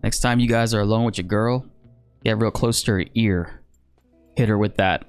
Next time you guys are alone with your girl, get real close to her ear. Hit her with that.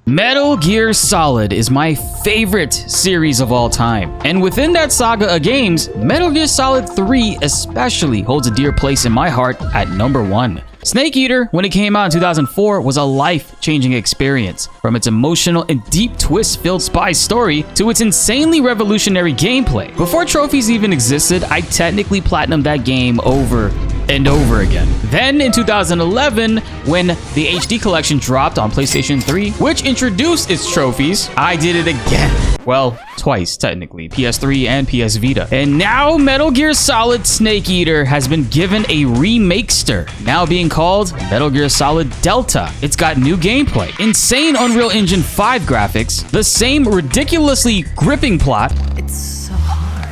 Metal Gear Solid is my favorite series of all time. And within that saga of games, Metal Gear Solid 3 especially holds a dear place in my heart at number 1. Snake Eater, when it came out in 2004, was a life-changing experience. From its emotional and deep twist-filled spy story to its insanely revolutionary gameplay. Before trophies even existed, I technically platinumed that game over and over again. Then in 2011, when the HD collection dropped on PlayStation 3, which introduced its trophies, I did it again. Well, twice technically, PS3 and PS Vita. And now Metal Gear Solid Snake Eater has been given a remakester, now being called Metal Gear Solid Delta. It's got new gameplay, insane Unreal Engine 5 graphics, the same ridiculously gripping plot. It's so hard.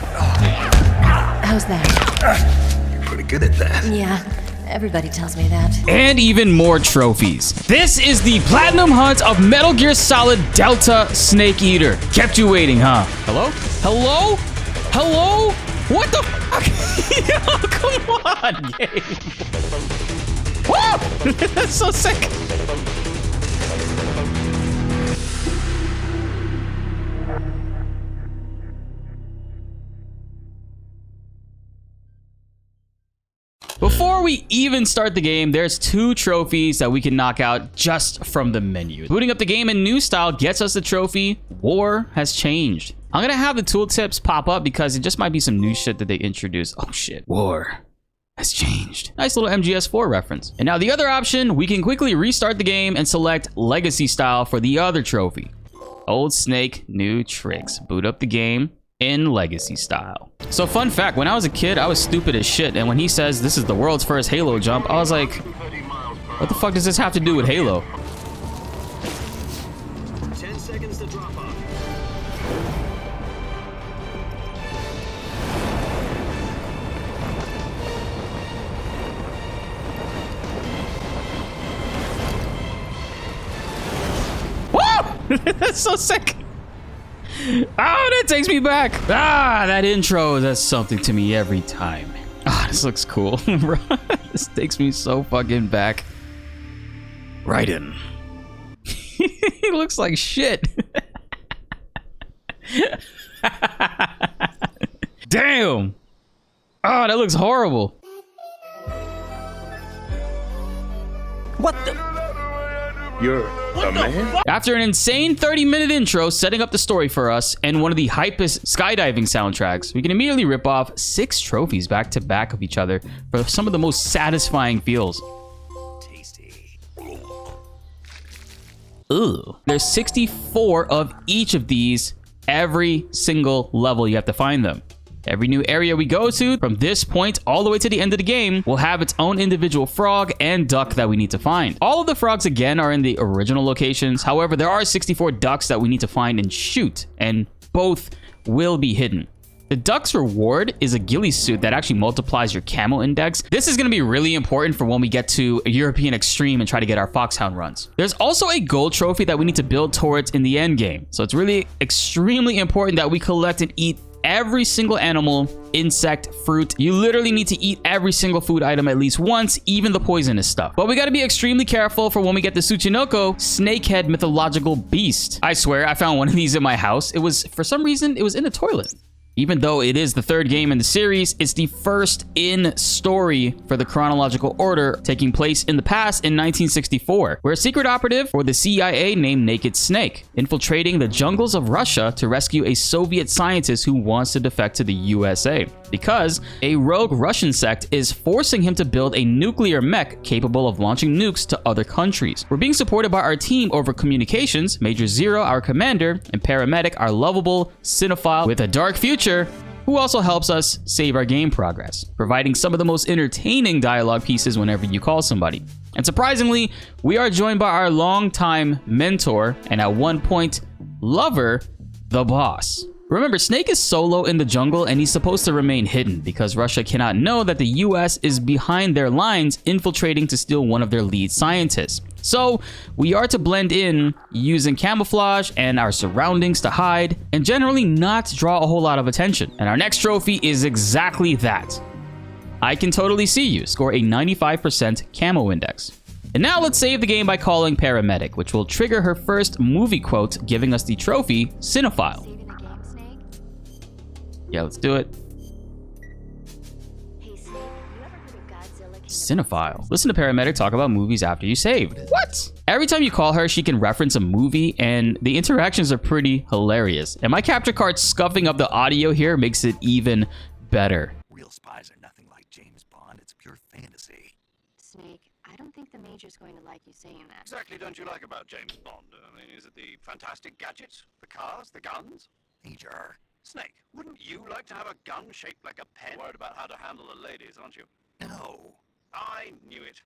How's that? You're pretty good at that. Yeah, everybody tells me that. And even more trophies. This is the platinum hunt of Metal Gear Solid Delta Snake Eater. Kept you waiting, huh? Hello? Hello? Hello? What the fuck? Yo, come on, game. Woo! That's so sick. Before we even start the game, there's 2 trophies that we can knock out just from the menu. Booting up the game in new style gets us the trophy, War Has Changed. I'm gonna have the tooltips pop up because it just might be some new shit that they introduced. Oh shit, War Has Changed. Nice little MGS 4 reference. And now the other option, we can quickly restart the game and select Legacy style for the other trophy. Old Snake, new tricks. Boot up the game in Legacy style. So fun fact, when I was a kid, I was stupid as shit, and when he says this is the world's first Halo jump, I was like, what the fuck does this have to do with Halo? 10 seconds to drop off. Woo! That's so sick. Oh, that takes me back. Ah, that intro does something to me every time. Ah, this looks cool, bro. This takes me so fucking back. Right in. He looks like shit. Damn. Oh, that looks horrible. What the? You're a man? After an insane 30-minute intro setting up the story for us and one of the hypest skydiving soundtracks, we can immediately rip off 6 trophies back to back of each other for some of the most satisfying feels. Tasty. Ooh. There's 64 of each of these. Every single level you have to find them. Every new area we go to, from this point all the way to the end of the game, will have its own individual frog and duck that we need to find. All of the frogs, again, are in the original locations. However, there are 64 ducks that we need to find and shoot, and both will be hidden. The duck's reward is a ghillie suit that actually multiplies your camo index. This is going to be really important for when we get to a European Extreme and try to get our Foxhound runs. There's also a gold trophy that we need to build towards in the end game. So it's really extremely important that we collect and eat every single animal, insect, fruit. You literally need to eat every single food item at least once, even the poisonous stuff. But we got to be extremely careful for when we get the Tsuchinoko snakehead mythological beast. I swear, I found one of these in my house. It was, for some reason, it was in the toilet. Even though it is the 3rd game in the series, it's the first in story for the chronological order, taking place in the past in 1964, where a secret operative for the CIA named Naked Snake, infiltrating the jungles of Russia to rescue a Soviet scientist who wants to defect to the USA, because a rogue Russian sect is forcing him to build a nuclear mech capable of launching nukes to other countries. We're being supported by our team over communications, Major Zero, our commander, and Paramedic, our lovable cinephile with a dark future, who also helps us save our game progress, providing some of the most entertaining dialogue pieces whenever you call somebody. And surprisingly, we are joined by our longtime mentor and at one point, lover, the boss. Remember, Snake is solo in the jungle and he's supposed to remain hidden because Russia cannot know that the US is behind their lines infiltrating to steal one of their lead scientists. So we are to blend in using camouflage and our surroundings to hide and generally not draw a whole lot of attention. And our next trophy is exactly that. I can totally see you. Score a 95% camo index. And now let's save the game by calling Paramedic, which will trigger her first movie quote, giving us the trophy Cinephile. Saving the game, Snake? Yeah, let's do it. Hey, Snake, you ever heard of Godzilla King of Cinephile. Listen to Paramedic talk about movies after you saved. What? Every time you call her, she can reference a movie, and the interactions are pretty hilarious. And my capture card scuffing up the audio here makes it even better. Real spies are nothing like James Bond. It's pure fantasy. Snake, I don't think the Major's going to like you saying that. Exactly don't you like about James Bond? I mean, is it the fantastic gadgets, the cars, the guns? Major. Snake, wouldn't you like to have a gun shaped like a pen? Worried about how to handle the ladies, aren't you? No. I knew it.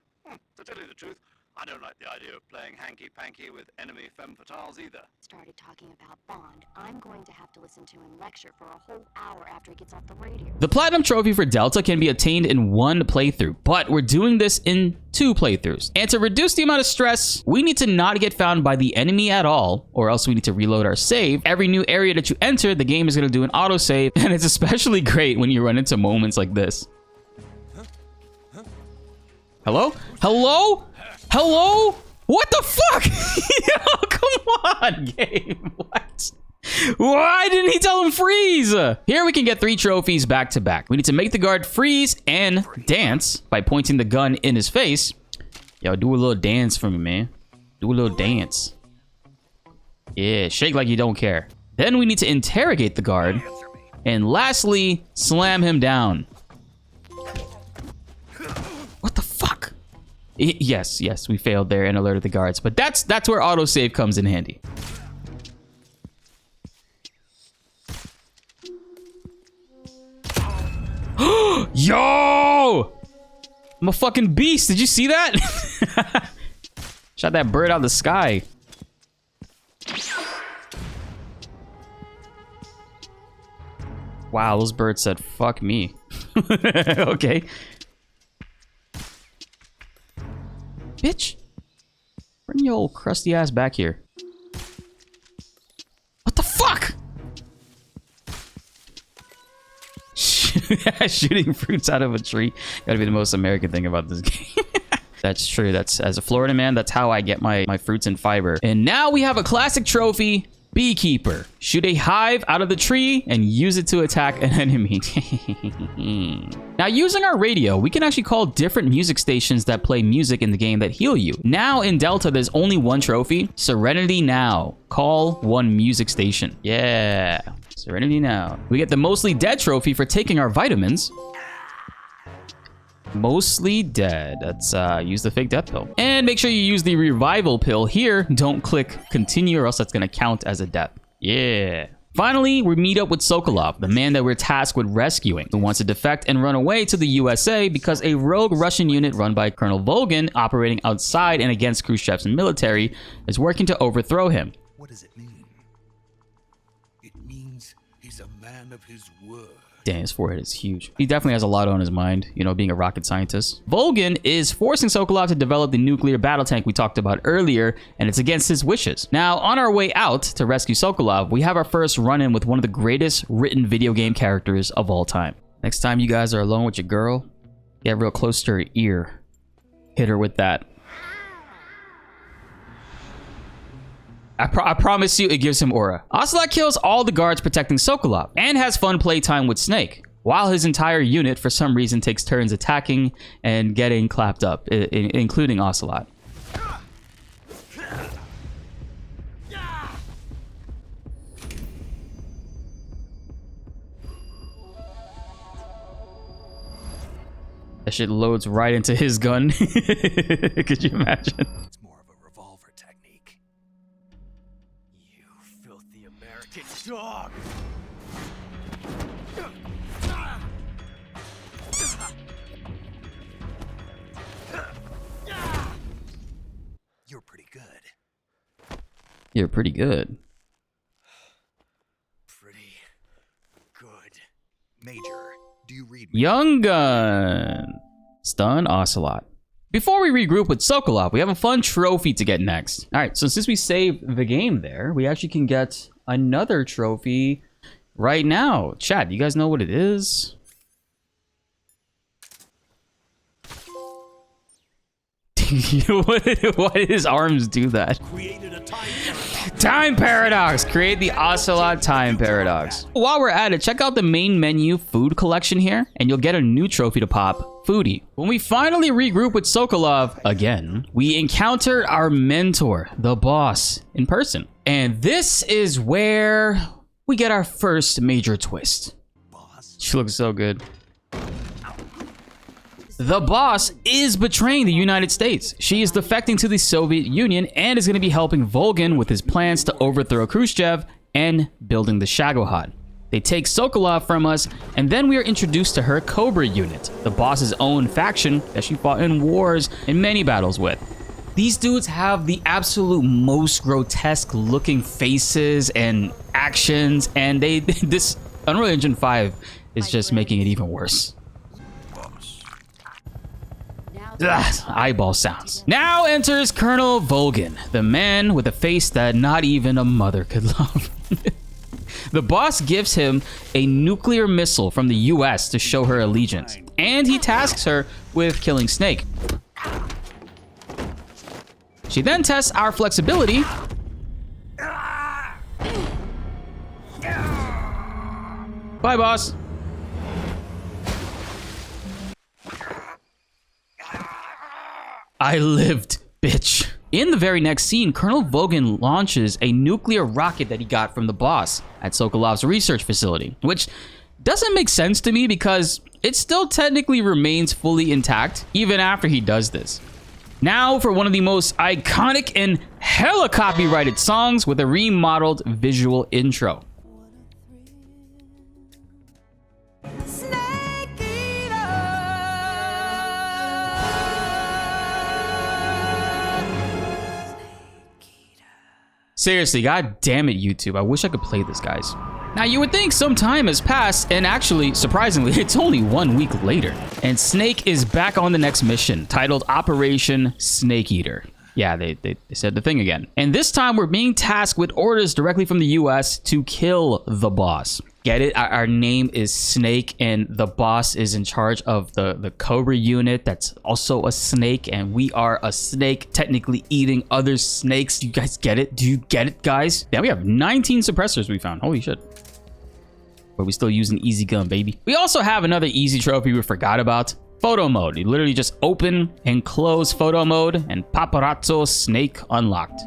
To tell you the truth, I don't like the idea of playing hanky-panky with enemy femme fatales either. Started talking about Bond, I'm going to have to listen to him lecture for a whole hour after he gets off the radio. The Platinum Trophy for Delta can be attained in one playthrough, but we're doing this in 2 playthroughs. And to reduce the amount of stress, we need to not get found by the enemy at all, or else we need to reload our save. Every new area that you enter, the game is going to do an autosave, and it's especially great when you run into moments like this. Hello? Hello? Hello? What the fuck? Yo, come on, game. What? Why didn't he tell him freeze? Here we can get 3 trophies back to back. We need to make the guard freeze and dance by pointing the gun in his face. Yo, do a little dance for me, man. Do a little dance. Yeah, shake like you don't care. Then we need to interrogate the guard. And lastly, slam him down. What the fuck? Yes, we failed there and alerted the guards. But that's where autosave comes in handy. Yo! I'm a fucking beast. Did you see that? Shot that bird out of the sky. Wow, those birds said, fuck me. Okay. Bitch. Bring your old crusty ass back here. What the fuck? Shooting fruits out of a tree. Gotta be the most American thing about this game. That's true. That's, as a Florida man, that's how I get my fruits and fiber. And now we have a classic trophy, Beekeeper. Shoot a hive out of the tree and use it to attack an enemy. Now, using our radio, we can actually call different music stations that play music in the game that heal you. Now in Delta, there's only one trophy, Serenity Now. Call one music station. Yeah, Serenity Now. We get the Mostly Dead trophy for taking our vitamins. Mostly dead. That's use the fake death pill. And make sure you use the revival pill here. Don't click continue or else that's gonna count as a death. Yeah. Finally, we meet up with Sokolov, the man that we're tasked with rescuing, who wants to defect and run away to the USA because a rogue Russian unit run by Colonel Volgin, operating outside and against Khrushchev's military, is working to overthrow him. What does it mean? It means he's a man of his word. Damn, his forehead is huge. He definitely has a lot on his mind, you know, being a rocket scientist. Volgin is forcing Sokolov to develop the nuclear battle tank we talked about earlier, and it's against his wishes. Now, on our way out to rescue Sokolov, we have our first run-in with one of the greatest written video game characters of all time. Next time you guys are alone with your girl, get real close to her ear. Hit her with that. I promise you it gives him aura. Ocelot kills all the guards protecting Sokolov and has fun playtime with Snake, while his entire unit for some reason takes turns attacking and getting clapped up, including Ocelot. That shit loads right into his gun. Could you imagine? It's more of a revolver technique. You filthy American dog! You're pretty good. You're pretty good. Pretty Do you read me? Young Gun. Stun Ocelot. Before we regroup with Sokolov, we have a fun trophy to get next. All right, so since we saved the game there, we actually can get another trophy right now. Chat, you guys know what it is? Why did his arms do that? Created a Time paradox. Create the Ocelot time paradox. While we're at it, check out the main menu food collection here, and you'll get a new trophy to pop, Foodie. When we finally regroup with Sokolov again, we encounter our mentor, the boss, in person. And this is where we get our first major twist. boss. She looks so good. The boss is betraying the United States. She is defecting to the Soviet Union and is going to be helping Volgin with his plans to overthrow Khrushchev and building the Shagohod. They take Sokolov from us, and then we are introduced to her Cobra unit, the boss's own faction that she fought in wars and many battles with. These dudes have the absolute most grotesque looking faces and actions, and this Unreal Engine 5 is just making it even worse. Ugh, eyeball sounds. Now enters Colonel Volgin, the man with a face that not even a mother could love. The boss gives him a nuclear missile from the US to show her allegiance, and he tasks her with killing Snake. She then tests our flexibility. Bye, boss. I lived, bitch. In the very next scene, Colonel Volgin launches a nuclear rocket that he got from the boss at Sokolov's research facility, which doesn't make sense to me because it still technically remains fully intact even after he does this. Now for one of the most iconic and hella copyrighted songs with a remodeled visual intro. Seriously, god damn it, YouTube. I wish I could play this, guys. Now, you would think some time has passed, and actually, surprisingly, it's only 1 week later. And Snake is back on the next mission, titled Operation Snake Eater. Yeah, they said the thing again. And this time, we're being tasked with orders directly from the US to kill the boss. Get it? Our name is Snake, and the boss is in charge of the Cobra unit that's also a snake, and we are a snake technically eating other snakes. Do you guys get it? Do you get it, guys? Yeah, we have 19 suppressors we found. Holy shit. But we still use an easy gun, baby. We also have another easy trophy we forgot about. Photo mode. You literally just open and close photo mode, and Paparazzo Snake unlocked.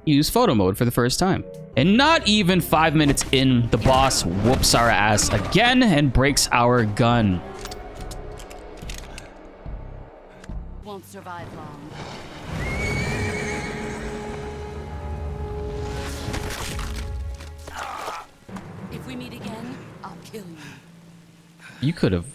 Use photo mode for the first time. And not even 5 minutes in, the boss whoops our ass again and breaks our gun. Won't survive long. If we meet again, I'll kill you. You could have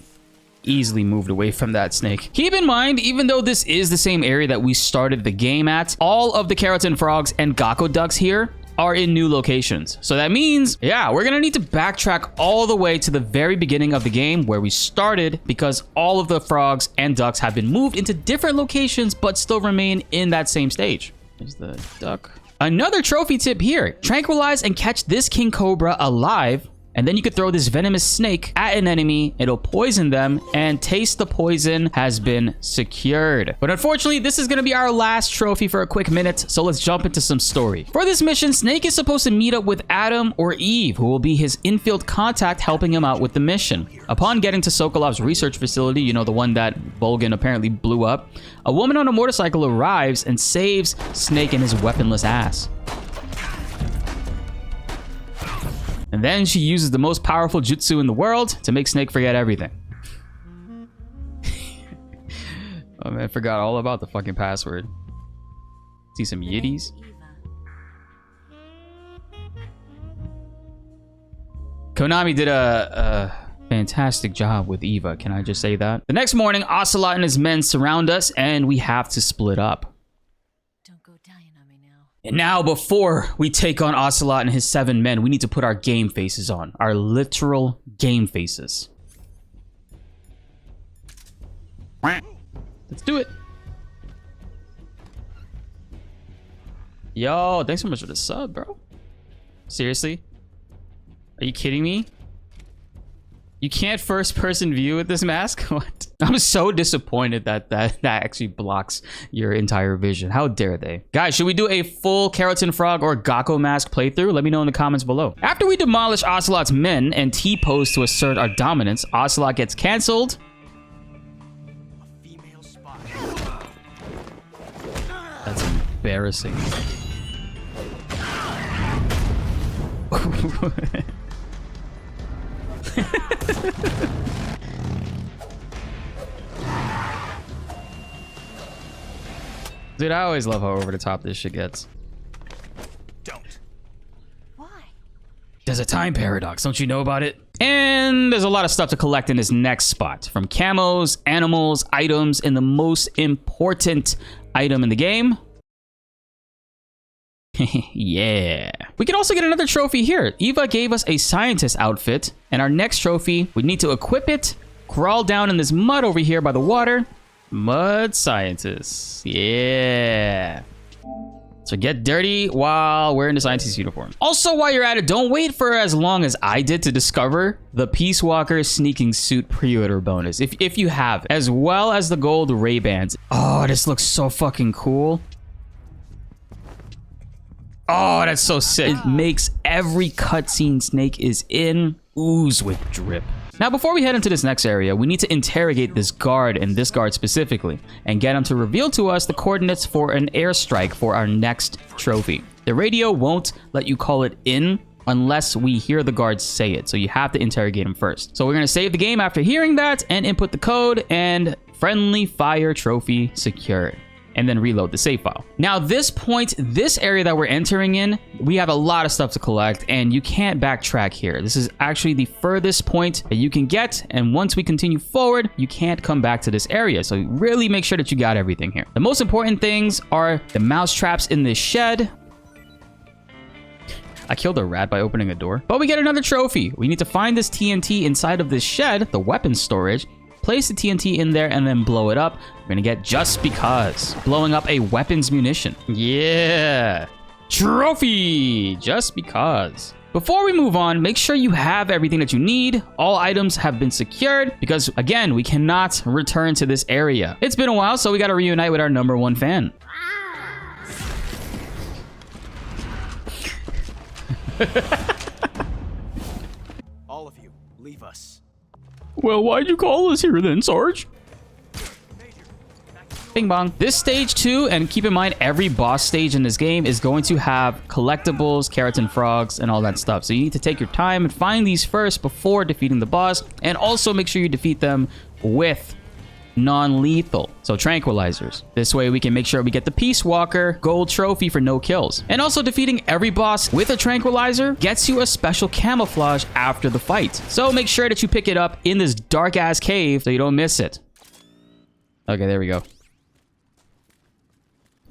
easily moved away from that, Snake. Keep in mind, even though this is the same area that we started the game at, all of the Keratin frogs and Gakko ducks here are in new locations. So that means, yeah, we're gonna need to backtrack all the way to the very beginning of the game where we started, because all of the frogs and ducks have been moved into different locations but still remain in that same stage. There's the duck. Another trophy tip here. Tranquilize and catch this king cobra alive, and then you could throw this venomous snake at an enemy, it'll poison them, and taste the poison has been secured. But unfortunately, this is gonna be our last trophy for a quick minute, so let's jump into some story. For this mission, Snake is supposed to meet up with Adam or Eve, who will be his infield contact helping him out with the mission. Upon getting to Sokolov's research facility, you know, the one that Volgin apparently blew up, a woman on a motorcycle arrives and saves Snake and his weaponless ass. And then she uses the most powerful jutsu in the world to make Snake forget everything. Oh man, I forgot all about the fucking password. See some yiddies? Konami did a fantastic job with Eva, can I just say that? The next morning, Ocelot and his men surround us, and we have to split up. And now, before we take on Ocelot and his 7 men, we need to put our game faces on. Our literal game faces. Let's do it. Yo, thanks so much for the sub, bro. Seriously? Are you kidding me? You can't first person view with this mask? What? I'm so disappointed that actually blocks your entire vision. How dare they? Guys, should we do a full Keratin Frog or Gakko mask playthrough? Let me know in the comments below. After we demolish Ocelot's men and T-pose to assert our dominance, Ocelot gets cancelled. A female spy. That's embarrassing. Dude, I always love how over the top this shit gets. Don't. Why? There's a time paradox, don't you know about it? And there's a lot of stuff to collect in this next spot. From camos, animals, items, and the most important item in the game. Yeah. We can also get another trophy here. Eva gave us a scientist outfit, and our next trophy, we need to equip it, crawl down in this mud over here by the water. Mud scientists. Yeah. So get dirty while wearing the scientist uniform. Also, while you're at it, don't wait for as long as I did to discover the Peace Walker sneaking suit pre-order bonus. If you have, as well as the gold Ray-Bans. Oh, this looks so fucking cool. Oh, that's so sick. It makes every cutscene Snake is in ooze with drip. Now, before we head into this next area, we need to interrogate this guard, and this guard specifically, and get him to reveal to us the coordinates for an airstrike for our next trophy. The radio won't let you call it in unless we hear the guard say it, so you have to interrogate him first. So we're gonna save the game after hearing that and input the code, and friendly fire trophy secured. And then reload the save file. Now, this point, this area that we're entering in, we have a lot of stuff to collect, and you can't backtrack here. This is actually the furthest point that you can get, and once we continue forward, you can't come back to this area. So really make sure that you got everything here. The most important things are the mouse traps in this shed. I killed a rat by opening a door. But we get another trophy. We need to find this TNT inside of this shed, the weapons storage, place the TNT in there, and then blow it up. We're gonna get Just Because. Blowing up a weapons munition. Yeah. Trophy! Just Because. Before we move on, make sure you have everything that you need. All items have been secured because, again, we cannot return to this area. It's been a while, so we gotta reunite with our #1 fan. All of you, leave us. Well, why'd you call us here then, Sarge? Bing bong. This stage 2, and keep in mind every boss stage in this game is going to have collectibles, Keratin Frogs, and all that stuff. So you need to take your time and find these first before defeating the boss, and also make sure you defeat them with non-lethal, so tranquilizers. This way we can make sure we get the Peace Walker gold trophy for no kills. And also defeating every boss with a tranquilizer gets you a special camouflage after the fight. So make sure that you pick it up in this dark ass cave so you don't miss it. Okay, there we go.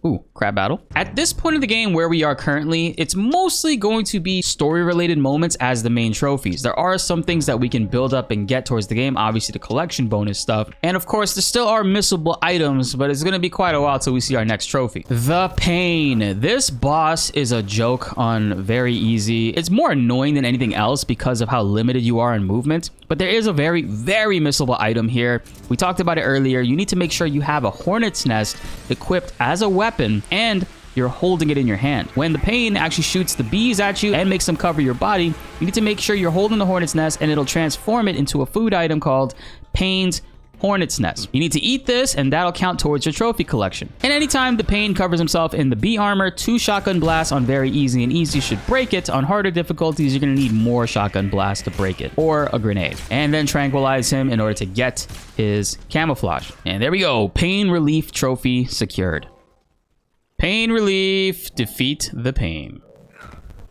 Ooh, crab battle. At this point of the game where we are currently, it's mostly going to be story-related moments as the main trophies. There are some things that we can build up and get towards the game, obviously the collection bonus stuff. And of course, there still are missable items, but it's gonna be quite a while till we see our next trophy. The Pain. This boss is a joke on very easy. It's more annoying than anything else because of how limited you are in movement. But there is a very, very missable item here. We talked about it earlier. You need to make sure you have a hornet's nest equipped as a weapon and you're holding it in your hand. When the Pain actually shoots the bees at you and makes them cover your body, you need to make sure you're holding the hornet's nest and it'll transform it into a food item called Pain's Hornet's Nest. You need to eat this and that'll count towards your trophy collection. And anytime the Pain covers himself in the bee armor, 2 shotgun blasts on very easy and easy should break it. On harder difficulties, you're gonna need more shotgun blasts to break it, or a grenade. And then tranquilize him in order to get his camouflage. And there we go, Pain Relief trophy secured. Pain Relief, defeat the Pain.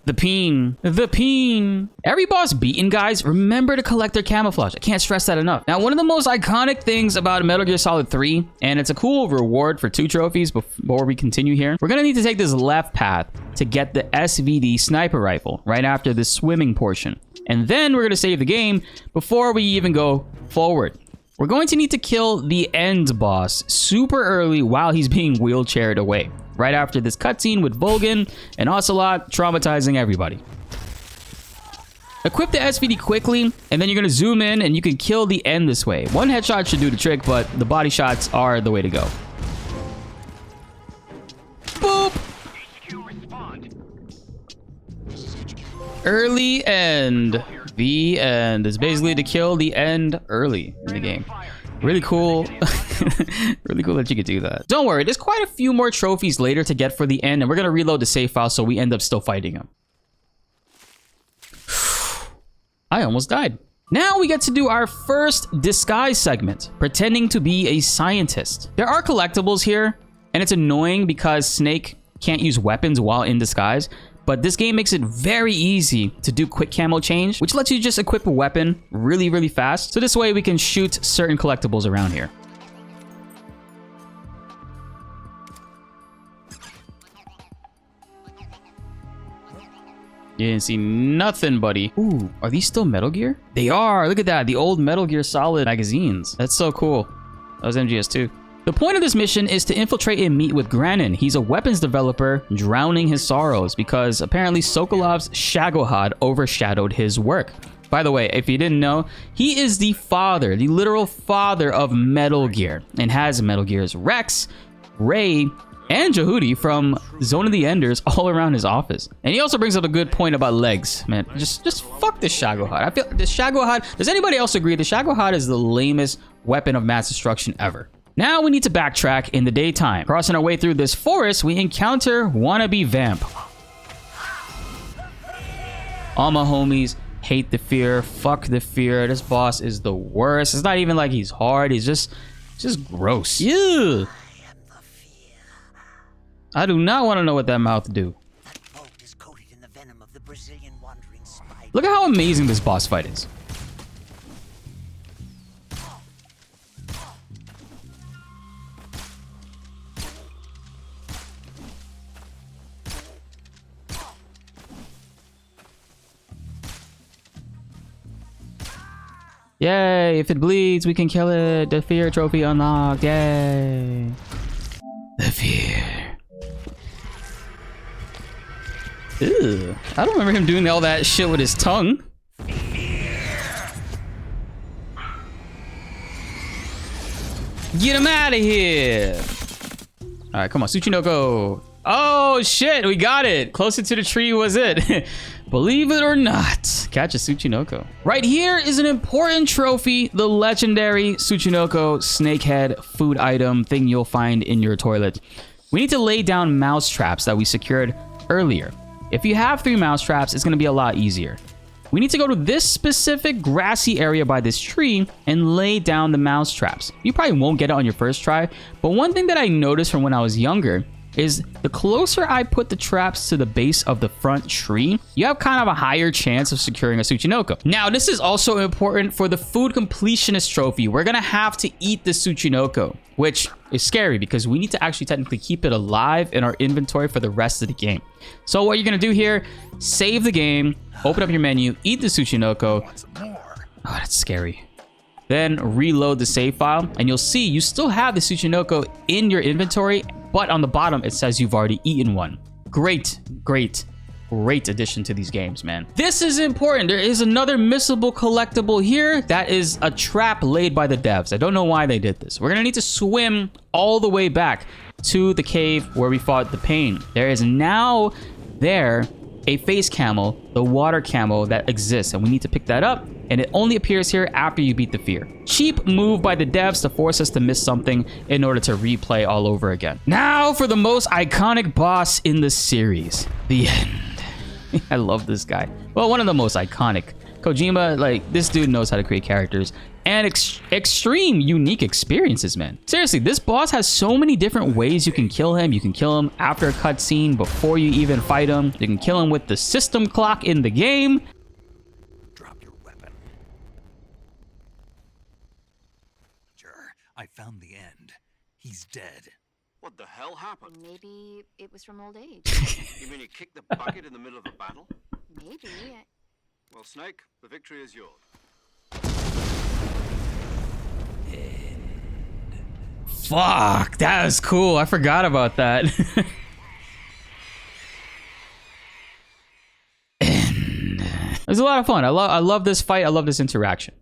The Pain. The Pain. Every boss beaten, guys, remember to collect their camouflage. I can't stress that enough. Now, one of the most iconic things about Metal Gear Solid 3, and it's a cool reward for 2 trophies before we continue here, we're gonna need to take this left path to get the SVD sniper rifle right after the swimming portion. And then we're gonna save the game before we even go forward. We're going to need to kill the end boss super early while he's being wheelchaired away. Right after this cutscene with Volgin and Ocelot traumatizing everybody. Equip the SVD quickly, and then you're going to zoom in and you can kill the end this way. One headshot should do the trick, but the body shots are the way to go. Boop! Early end. The end is basically to kill the end early in the game. Really cool. Really cool that you could do that. Don't worry, there's quite a few more trophies later to get for the end, and we're going to reload the save file so we end up still fighting him. I almost died. Now we get to do our first disguise segment, pretending to be a scientist. There are collectibles here, and it's annoying because Snake can't use weapons while in disguise, but this game makes it very easy to do quick camo change, which lets you just equip a weapon really, really fast. So this way we can shoot certain collectibles around here. You didn't see nothing, buddy. Ooh, are these still Metal Gear? They are. Look at that. The old Metal Gear Solid magazines. That's so cool. That was MGS too. The point of this mission is to infiltrate and meet with Granin. He's a weapons developer drowning his sorrows because apparently Sokolov's Shagohod overshadowed his work. By the way, if you didn't know, he is the father, the literal father of Metal Gear, and has Metal Gear's Rex, Ray, and Jehudi from Zone of the Enders all around his office. And he also brings up a good point about legs, man. Just fuck this Shagohod. I feel the Shagohod, does anybody else agree? The Shagohod is the lamest weapon of mass destruction ever. Now we need to backtrack in the daytime. Crossing our way through this forest, we encounter Wannabe Vamp. All my homies hate the fear. Fuck the fear. This boss is the worst. It's not even like he's hard. He's just gross. Ew. I do not want to know what that mouth do. That bolt is coated in the venom of the Brazilian wandering spider. Look at how amazing this boss fight is. Yay, if it bleeds, we can kill it. The fear trophy unlocked. Yay. The fear. Ew. I don't remember him doing all that shit with his tongue. Get him out of here. All right, come on, Tsuchinoko. Oh shit, we got it. Closer to the tree was it. Believe it or not, catch a Tsuchinoko. Right here is an important trophy, the legendary Tsuchinoko snakehead food item thing you'll find in your toilet. We need to lay down mouse traps that we secured earlier. If you have 3 mouse traps, it's going to be a lot easier. We need to go to this specific grassy area by this tree and lay down the mouse traps. You probably won't get it on your first try, but one thing that I noticed from when I was younger is the closer I put the traps to the base of the front tree, you have kind of a higher chance of securing a Tsuchinoko. Now, this is also important for the food completionist trophy. We're gonna have to eat the Tsuchinoko, which is scary because we need to actually technically keep it alive in our inventory for the rest of the game. So what you're gonna do here, save the game, open up your menu, eat the Tsuchinoko. Oh, that's scary. Then reload the save file, and you'll see you still have the Tsuchinoko in your inventory, but on the bottom it says you've already eaten one. Great addition to these games, man. This is important. There is another missable collectible here that is a trap laid by the devs. I don't know why they did this. We're gonna need to swim all the way back to the cave where we fought the pain. There is now a face camo, the water camo that exists, and we need to pick that up, and it only appears here after you beat the fear. Cheap move by the devs to force us to miss something in order to replay all over again. Now for the most iconic boss in the series, the end. I love this guy. Well, one of the most iconic. Kojima, like, this dude knows how to create characters and extreme unique experiences, man. Seriously, this boss has so many different ways you can kill him. You can kill him after a cutscene, before you even fight him. You can kill him with the system clock in the game. Drop your weapon. Sure, I found the end. He's dead. What the hell happened? Maybe it was from old age. You mean you kicked the bucket in the middle of a battle? Maybe. Well, Snake, the victory is yours. Fuck, that was cool. I forgot about that. And it was a lot of fun. I love this fight. I love this interaction.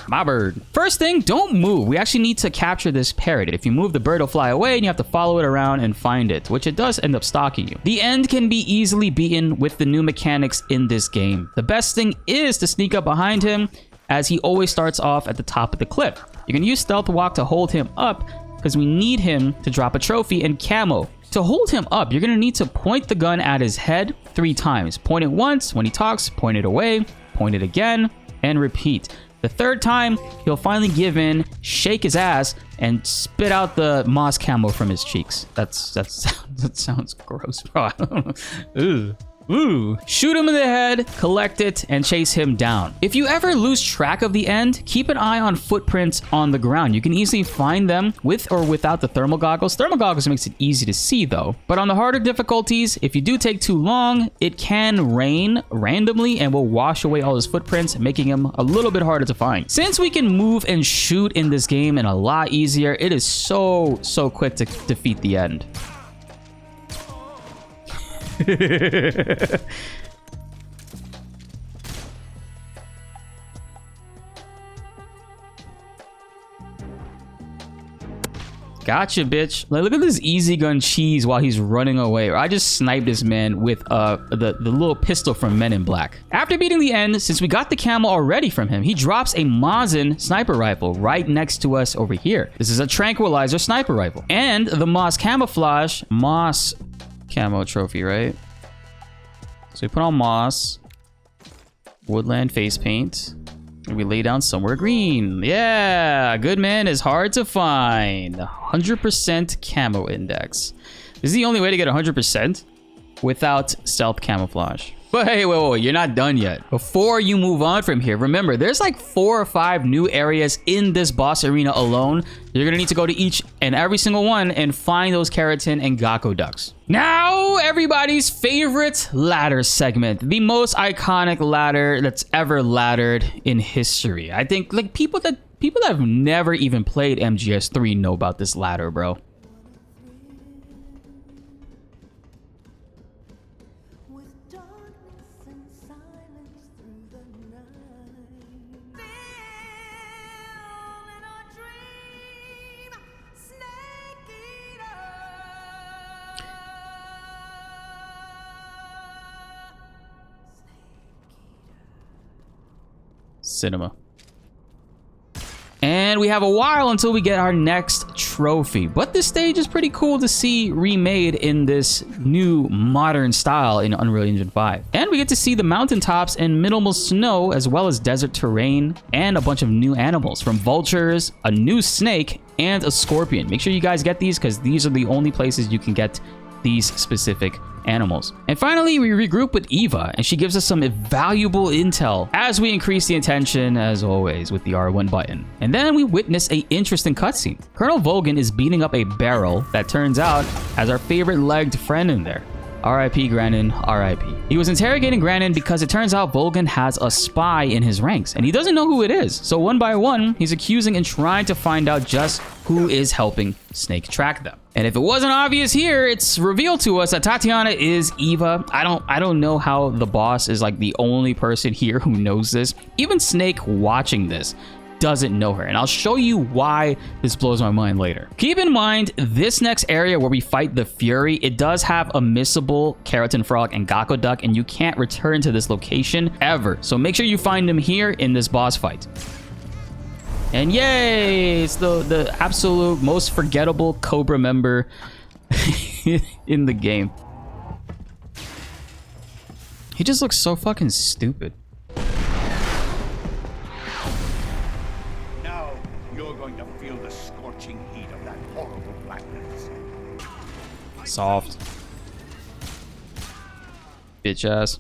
My bird. First thing, don't move. We actually need to capture this parrot. If you move, the bird will fly away and you have to follow it around and find it, which it does end up stalking you. The end can be easily beaten with the new mechanics in this game. The best thing is to sneak up behind him, as he always starts off at the top of the cliff. You can use stealth walk to hold him up because we need him to drop a trophy and camo. To hold him up, you're gonna need to point the gun at his head 3 times. Point it once when he talks, point it away, point it again, and repeat. The 3rd time, he'll finally give in, shake his ass, and spit out the moss camo from his cheeks. That sounds gross, bro. I don't know. Ooh. Ooh. Shoot him in the head, collect it, and chase him down. If you ever lose track of the end, keep an eye on footprints on the ground. You can easily find them with or without the thermal goggles. Thermal goggles makes it easy to see though. But on the harder difficulties, if you do take too long, it can rain randomly and will wash away all his footprints, making him a little bit harder to find. Since we can move and shoot in this game and a lot easier, it is so quick to defeat the end. Gotcha, bitch. Like, look at this easy gun cheese while he's running away. I just sniped this man with the little pistol from Men in Black. After beating the end, since we got the camo already from him, he drops a Mosin sniper rifle right next to us over here. This is a tranquilizer sniper rifle. And the Moss camouflage, Moss camo trophy, right? So we put on moss, woodland face paint, and we lay down somewhere green. Yeah, good man is hard to find. 100% camo index. This is the only way to get 100% without stealth camouflage. But hey, wait, you're not done yet. Before you move on from here, remember, there's like 4 or 5 new areas in this boss arena alone. You're gonna need to go to each and every single one and find those keratin and gakko ducks. Now, everybody's favorite ladder segment. The most iconic ladder that's ever laddered in history. I think like people that have never even played MGS 3 know about this ladder, bro. Cinema. And we have a while until we get our next trophy. But this stage is pretty cool to see remade in this new modern style in Unreal Engine 5. And we get to see the mountaintops and minimal snow, as well as desert terrain and a bunch of new animals, from vultures, a new snake, and a scorpion. Make sure you guys get these because these are the only places you can get these specific animals. And finally, we regroup with Eva, and she gives us some valuable intel as we increase the attention, as always, with the R1 button. And then we witness a interesting cutscene. Colonel Volgan is beating up a barrel that turns out has our favorite legged friend in there. R.I.P. Granin, R.I.P. He was interrogating Granin because it turns out Volgan has a spy in his ranks, and he doesn't know who it is. So one by one, he's accusing and trying to find out just who is helping Snake track them. And if it wasn't obvious here, it's revealed to us that Tatiana is Eva. I don't know how the boss is like the only person here who knows this. Even Snake watching this doesn't know her, and I'll show you why this blows my mind later. Keep in mind, this next area where we fight the Fury, it does have a missable Keratin Frog and Gakko Duck, and you can't return to this location ever. So make sure you find them here in this boss fight. And yay, it's the absolute most forgettable Cobra member in the game. He just looks so fucking stupid. Now you're going to feel the scorching heat of that horrible blackness. Soft. Bitch ass.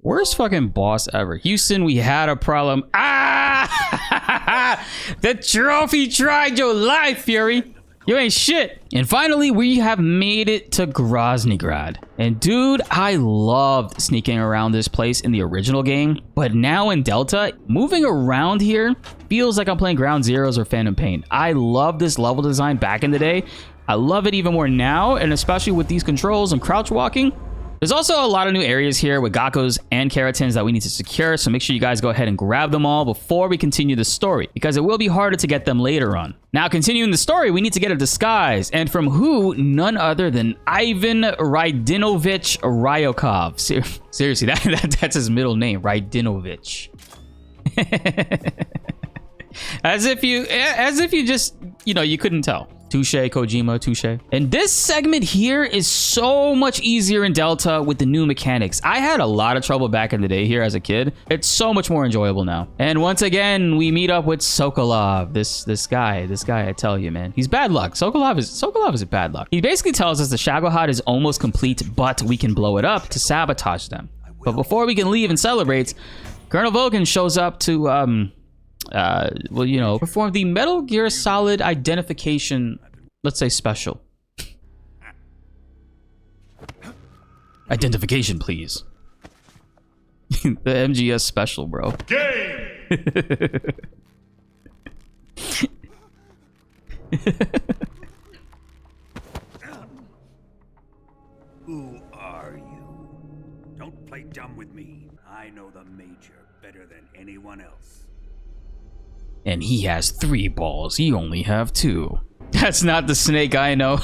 Worst fucking boss ever. Houston, we had a problem. Ah! The trophy tried your life, Fury. You ain't shit. And finally, we have made it to Groznygrad. And dude, I loved sneaking around this place in the original game. But now in Delta, moving around here feels like I'm playing Ground Zeroes or Phantom Pain. I love this level design back in the day. I love it even more now, and especially with these controls and crouch walking. There's also a lot of new areas here with Gakkos and Keratins that we need to secure, so make sure you guys go ahead and grab them all before we continue the story, because it will be harder to get them later on. Now, continuing the story, we need to get a disguise, and from who? None other than Ivan Rydinovich Ryokov. Seriously, that's his middle name, Rydinovich. As if you just, you know, you couldn't tell. Touche, Kojima, touche. And this segment here is so much easier in Delta with the new mechanics. I had a lot of trouble back in the day here as a kid. It's so much more enjoyable now. And once again, we meet up with Sokolov. This guy, I tell you, man. He's bad luck. Sokolov is a bad luck. He basically tells us the Shagohod is almost complete, but we can blow it up to sabotage them. But before we can leave and celebrate, Colonel Volgin shows up to, well, you know, perform the Metal Gear Solid identification, let's say special. Identification, please. The MGS special, bro. Game! Who are you? Don't play dumb with me. I know the Major better than anyone else. And he has 3 balls. You only have 2. That's not the Snake I know.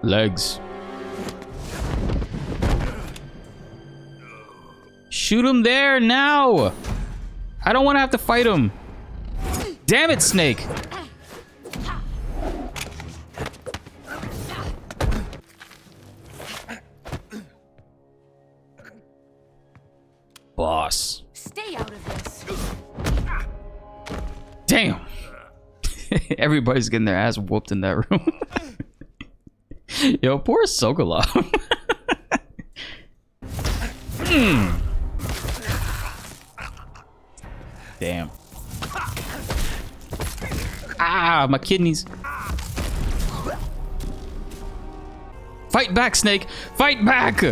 Legs. Shoot him there now. I don't want to have to fight him. Damn it, Snake. Boss. Stay out of this. Damn. Everybody's getting their ass whooped in that room. Yo, poor Sokolov. Damn. Ah, my kidneys. Fight back, Snake. Fight back.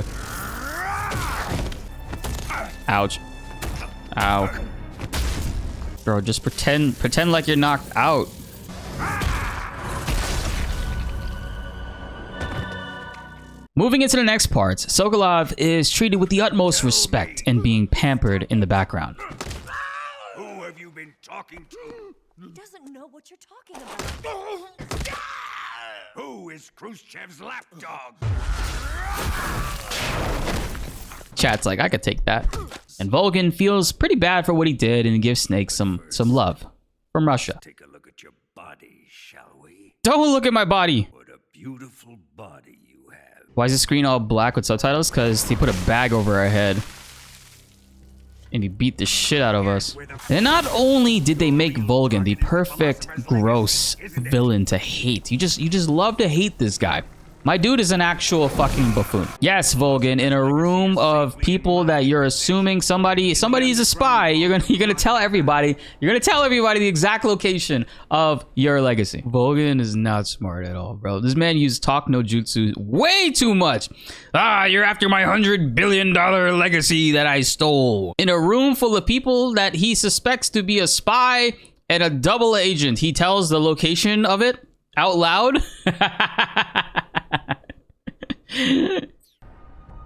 Ouch. Ow. Bro, just pretend like you're knocked out. Moving into the next part, Sokolov is treated with the utmost respect and being pampered in the background. Who have you been talking to? He doesn't know what you're talking about. Who is Khrushchev's lapdog? Chat's like, I could take that. And Volgin feels pretty bad for what he did and gives Snake some love from Russia. Take a look at your body, shall we? Don't look at my body. What a beautiful body you have. Why is the screen all black with subtitles? Because he put a bag over our head. And he beat the shit out of us. And not only did they make Volgin the perfect, gross villain to hate. You just love to hate this guy. My dude is an actual fucking buffoon. Yes, Volgin, in a room of people that you're assuming somebody is a spy, you're gonna tell everybody. You're gonna tell everybody the exact location of your legacy. Volgin is not smart at all, bro. This man used talk no jutsu way too much. Ah, you're after my $100 billion legacy that I stole. In a room full of people that he suspects to be a spy and a double agent, he tells the location of it out loud.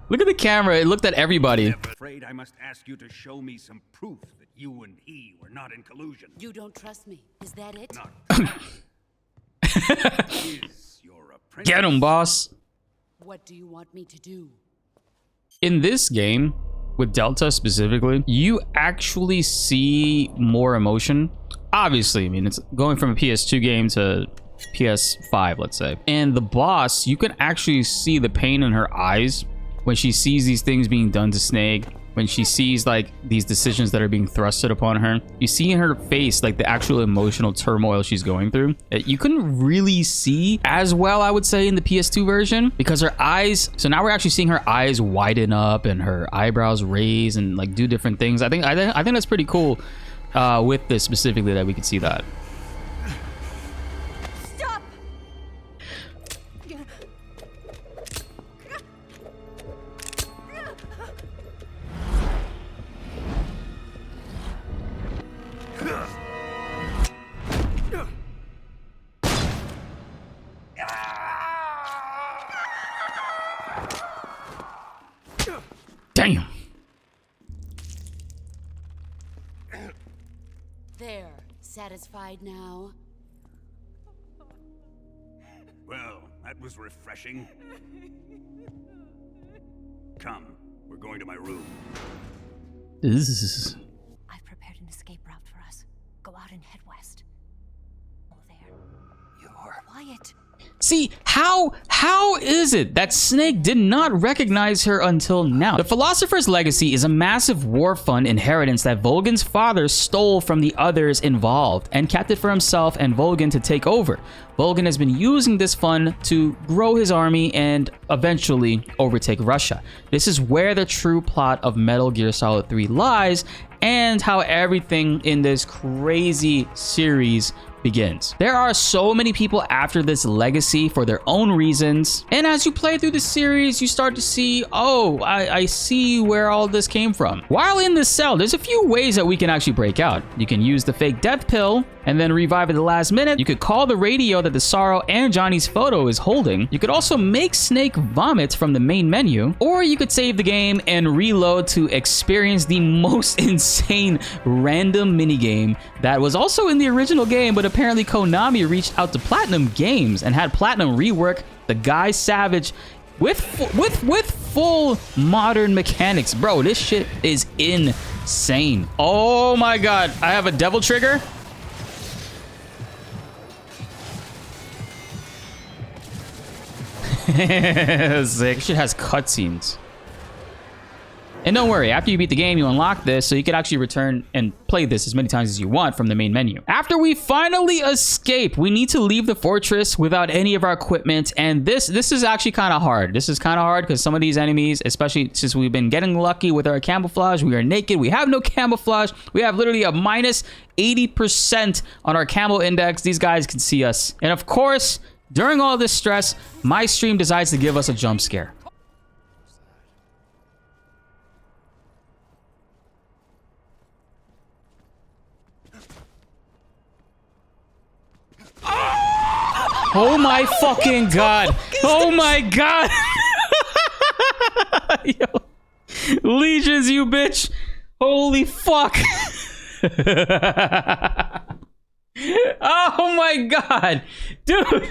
Look at the camera. It looked at everybody. I'm afraid I must ask you to show me some proof that you and he were not in collusion. You don't trust me. Is that it? Not. Is your apprentice. Get him, boss. What do you want me to do? In this game, with Delta specifically, you actually see more emotion. Obviously, I mean, it's going from a PS2 game to PS5, let's say. And the boss, you can actually see the pain in her eyes when she sees these things being done to Snake. when she sees like these decisions that are being thrusted upon her. You see in her face like the actual emotional turmoil she's going through. You couldn't really see as well, I would say, in the PS2 version, because her eyes, so now we're actually seeing her eyes widen up and her eyebrows raise and like do different things. I think that's pretty cool with this specifically, that we could see that. Stop! Damn. There, satisfied now? Well, that was refreshing. Come, we're going to my room. I've prepared an escape route for us. Go out and head west. Oh, there. You're Quiet. See, how is it that Snake did not recognize her until now? The Philosopher's Legacy is a massive war fund inheritance that Volgan's father stole from the others involved and kept it for himself and Volgan to take over. Volgan has been using this fund to grow his army and eventually overtake Russia. This is where the true plot of Metal Gear Solid 3 lies, and how everything in this crazy series begins. There are so many people after this legacy for their own reasons, and as you play through the series, you start to see, oh, I see where all this came from. While in this cell, there's a few ways that we can actually break out. You can use the fake death pill and then revive at the last minute. You could call the radio that the Sorrow and Johnny's photo is holding. You could also make Snake vomit from the main menu, or you could save the game and reload to experience the most insane random minigame that was also in the original game, but apparently Konami reached out to Platinum Games and had Platinum rework the Guy Savage with full modern mechanics. Bro, this shit is insane. Oh my god, I have a devil trigger. Sick. Shit has cutscenes. And don't worry, after you beat the game, you unlock this, so you can actually return and play this as many times as you want from the main menu. After we finally escape, we need to leave the fortress without any of our equipment, and this is actually kind of hard. This is kind of hard because some of these enemies, especially since we've been getting lucky with our camouflage, we are naked, we have no camouflage, we have literally a minus 80% on our camo index. These guys can see us. And of course, during all this stress, my stream decides to give us a jump scare. Oh my fucking god. Oh my god. Yo. Legions, you bitch. Holy fuck. Oh my god. Dude.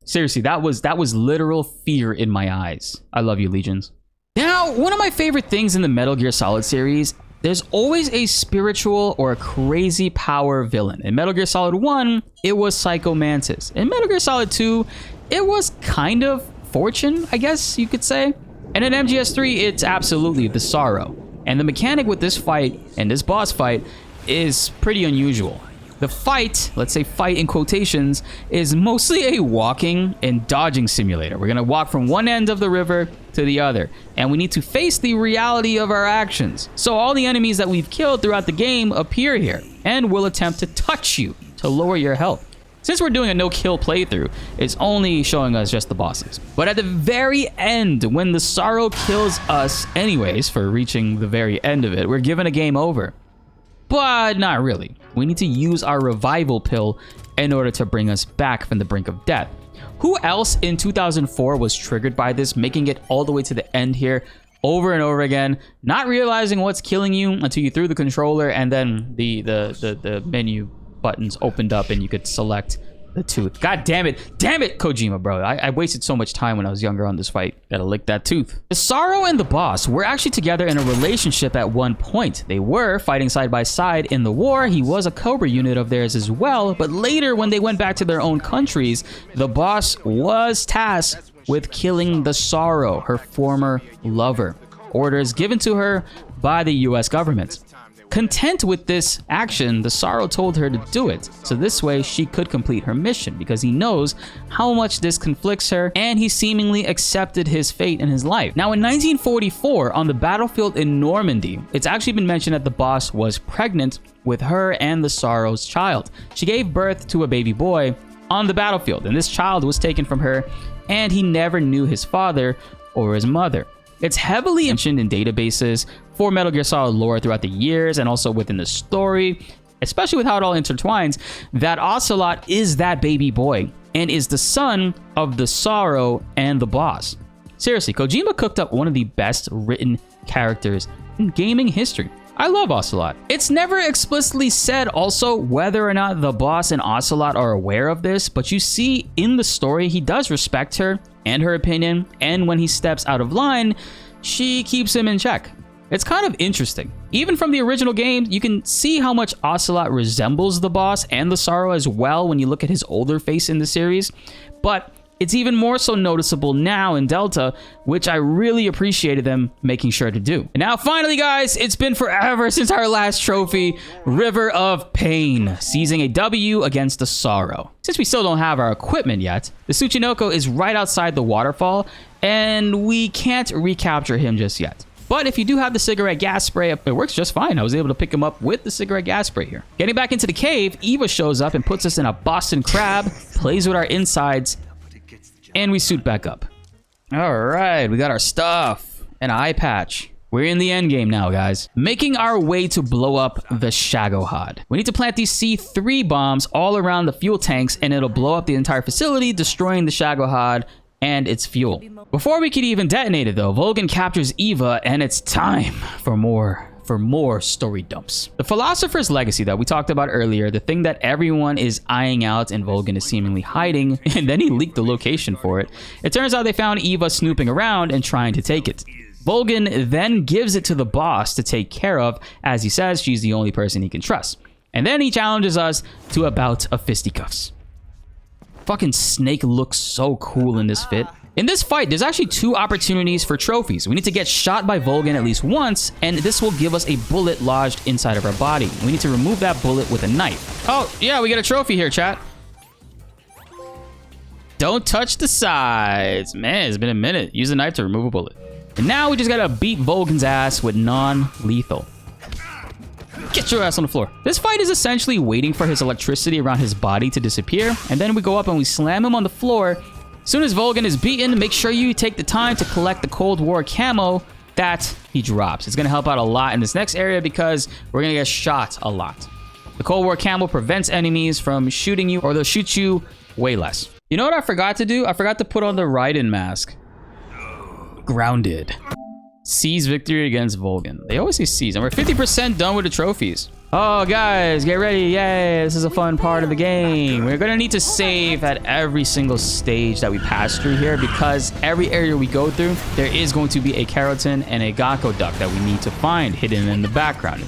Seriously, that was literal fear in my eyes. I love you, Legions. Now, one of my favorite things in the Metal Gear Solid series, there's always a spiritual or a crazy power villain. In Metal Gear Solid 1, it was Psycho Mantis. In Metal Gear Solid 2, it was kind of Fortune, I guess you could say. And in MGS 3, it's absolutely the Sorrow. And the mechanic with this fight and this boss fight is pretty unusual. The fight, let's say fight in quotations, is mostly a walking and dodging simulator. We're gonna walk from one end of the river to the other, and we need to face the reality of our actions. So all the enemies that we've killed throughout the game appear here, and will attempt to touch you to lower your health. Since we're doing a no-kill playthrough, it's only showing us just the bosses. But at the very end, when the Sorrow kills us anyways, for reaching the very end of it, we're given a game over. But not really. We need to use our revival pill in order to bring us back from the brink of death. Who else in 2004 was triggered by this, making it all the way to the end here over and over again, not realizing what's killing you until you threw the controller and then the menu buttons opened up and you could select the tooth. God damn it, Kojima, bro. I wasted so much time when I was younger on this fight. Gotta lick that tooth. The Sorrow and the boss were actually together in a relationship at one point. They were fighting side by side in the war. He was a Cobra unit of theirs as well, but later when they went back to their own countries, the boss was tasked with killing the Sorrow, her former lover. orders given to her by the US government. Content with this action, the Sorrow told her to do it, so this way she could complete her mission, because he knows how much this conflicts her, and he seemingly accepted his fate in his life. Now in 1944, on the battlefield in Normandy, it's actually been mentioned that the boss was pregnant with her and the Sorrow's child. She gave birth to a baby boy on the battlefield, and this child was taken from her, and he never knew his father or his mother. It's heavily mentioned in databases for Metal Gear Solid lore throughout the years, and also within the story, especially with how it all intertwines, that Ocelot is that baby boy and is the son of the Sorrow and the boss. Seriously, Kojima cooked up one of the best written characters in gaming history. I love Ocelot. It's never explicitly said also whether or not the boss and Ocelot are aware of this, but you see in the story he does respect her and her opinion, and when he steps out of line, she keeps him in check. It's kind of interesting. Even from the original game, you can see how much Ocelot resembles the boss and the Sorrow as well when you look at his older face in the series, but it's even more so noticeable now in Delta, which I really appreciated them making sure to do. And now finally, guys, it's been forever since our last trophy, River of Pain, seizing a W against the Sorrow. Since we still don't have our equipment yet, the Tsuchinoko is right outside the waterfall, and we can't recapture him just yet. But if you do have the cigarette gas spray, it works just fine. I was able to pick him up with the cigarette gas spray here. Getting back into the cave, Eva shows up and puts us in a Boston Crab, plays with our insides, and we suit back up. All right, we got our stuff. An eye patch. We're in the end game now, guys. Making our way to blow up the Shagohod. We need to plant these C3 bombs all around the fuel tanks, and it'll blow up the entire facility, destroying the Shagohod and its fuel. Before we could even detonate it though, Volgin captures Eva, and it's time for more story dumps. The Philosopher's Legacy that we talked about earlier, the thing that everyone is eyeing out and Volgin is seemingly hiding, and then he leaked the location for it. It turns out they found Eva snooping around and trying to take it. Volgin then gives it to the boss to take care of, as he says she's the only person he can trust. And then he challenges us to a bout of fisticuffs. Fucking Snake looks so cool in this fit. In this fight, there's actually 2 opportunities for trophies. We need to get shot by Volgin at least once, and this will give us a bullet lodged inside of our body. We need to remove that bullet with a knife. Oh, yeah, we get a trophy here, chat. Don't touch the sides. Man, it's been a minute. Use a knife to remove a bullet. And now we just gotta beat Volgin's ass with non-lethal. Get your ass on the floor. This fight is essentially waiting for his electricity around his body to disappear, and then we go up and we slam him on the floor. As soon as Volgin is beaten, make sure you take the time to collect the Cold War camo that he drops. It's going to help out a lot in this next area because we're going to get shot a lot. The Cold War camo prevents enemies from shooting you, or they'll shoot you way less. You know what I forgot to do? I forgot to put on the Raiden mask. Grounded. Seize victory against Volgin. They always say seize, and we're 50% done with the trophies. Oh, guys, get ready. Yay, this is a fun part of the game. We're gonna need to save at every single stage that we pass through here, because every area we go through, there is going to be a Keratin and a Gakko duck that we need to find hidden in the background.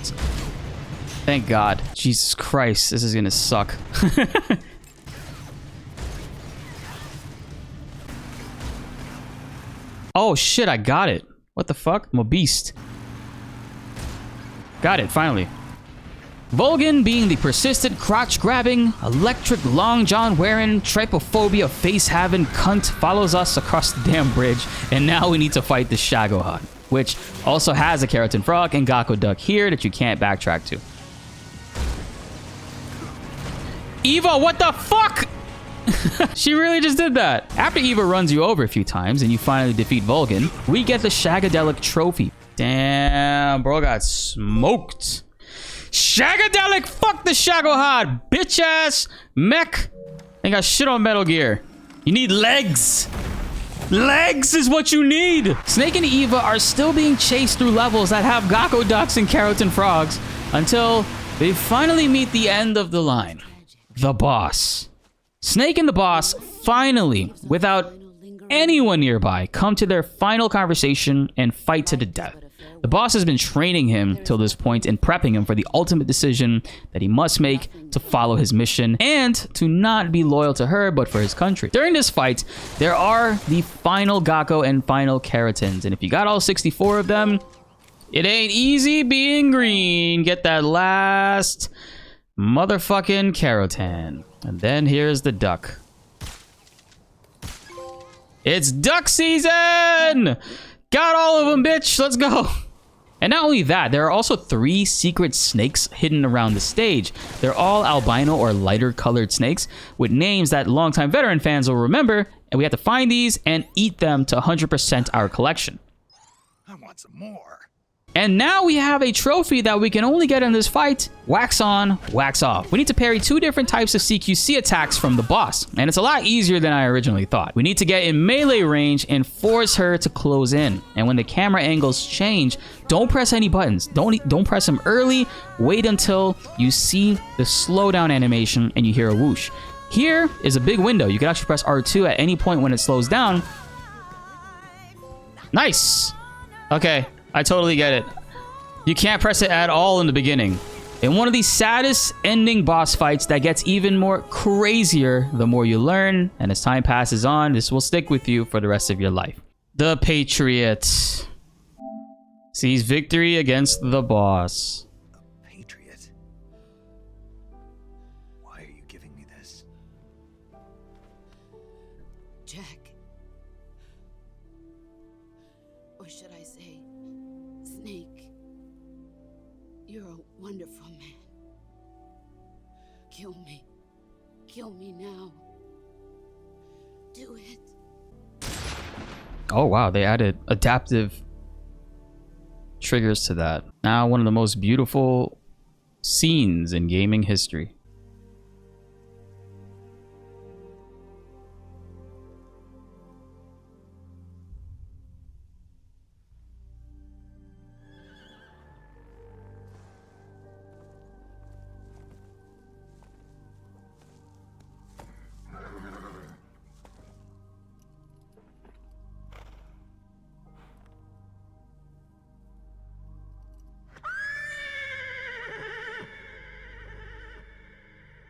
Thank God. Jesus Christ, this is gonna suck. Oh shit, I got it. What the fuck? I'm a beast. Got it, finally. Volgin, being the persistent, crotch-grabbing, electric long john wearing, trypophobia face-having cunt, follows us across the damn bridge, and now we need to fight the Shagohod, which also has a Keratin frog and Gakko duck here that you can't backtrack to. Eva, what the fuck? She really just did that. After Eva runs you over a few times and you finally defeat Volgin, we get the Shagadelic trophy. Damn, bro got smoked. Shagadelic, fuck the Shagohod, bitch ass mech. Ain't got shit on Metal Gear. You need legs. Legs is what you need. Snake and Eva are still being chased through levels that have Gakko ducks and Keratin frogs until they finally meet the end of the line. The boss. Snake and the boss finally, without anyone nearby, come to their final conversation and fight to the death. The boss has been training him till this point and prepping him for the ultimate decision that he must make to follow his mission and to not be loyal to her but for his country. During this fight, there are the final Gakko and final Keratins, and if you got all 64 of them, it ain't easy being green. Get that last motherfucking Keratin. And then here's the duck. It's duck season! Got all of them, bitch. Let's go. And not only that, there are also 3 secret snakes hidden around the stage. They're all albino or lighter colored snakes with names that longtime veteran fans will remember, and we have to find these and eat them to 100% our collection. I want some more. And now we have a trophy that we can only get in this fight. Wax on, wax off. We need to parry 2 different types of CQC attacks from the boss, and it's a lot easier than I originally thought. We need to get in melee range and force her to close in. And when the camera angles change, don't press any buttons. Don't press them early. Wait until you see the slowdown animation and you hear a whoosh. Here is a big window. You can actually press R2 at any point when it slows down. Nice. Okay. I totally get it. You can't press it at all in the beginning. In one of the saddest ending boss fights that gets even more crazier the more you learn, and as time passes on, this will stick with you for the rest of your life. The Patriot sees victory against the boss. A patriot? Why are you giving me this? Jack. Or should I say, Snake. You're a wonderful man. Kill me. Kill me now. Do it. Oh wow, they added adaptive triggers to that. Now one of the most beautiful scenes in gaming history.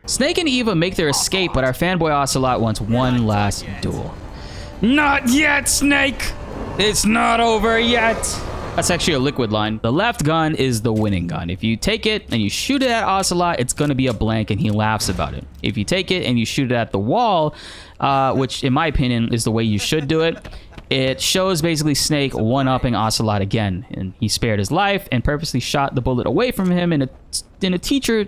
Snake and Eva make their escape, but our fanboy Ocelot wants one last duel. Not yet, Snake! It's not over yet! That's actually a liquid line. The left gun is the winning gun. If you take it and you shoot it at Ocelot, it's gonna be a blank and he laughs about it. If you take it and you shoot it at the wall, which in my opinion is the way you should do it, it shows basically Snake one-upping Ocelot again. And he spared his life and purposely shot the bullet away from him in a teacher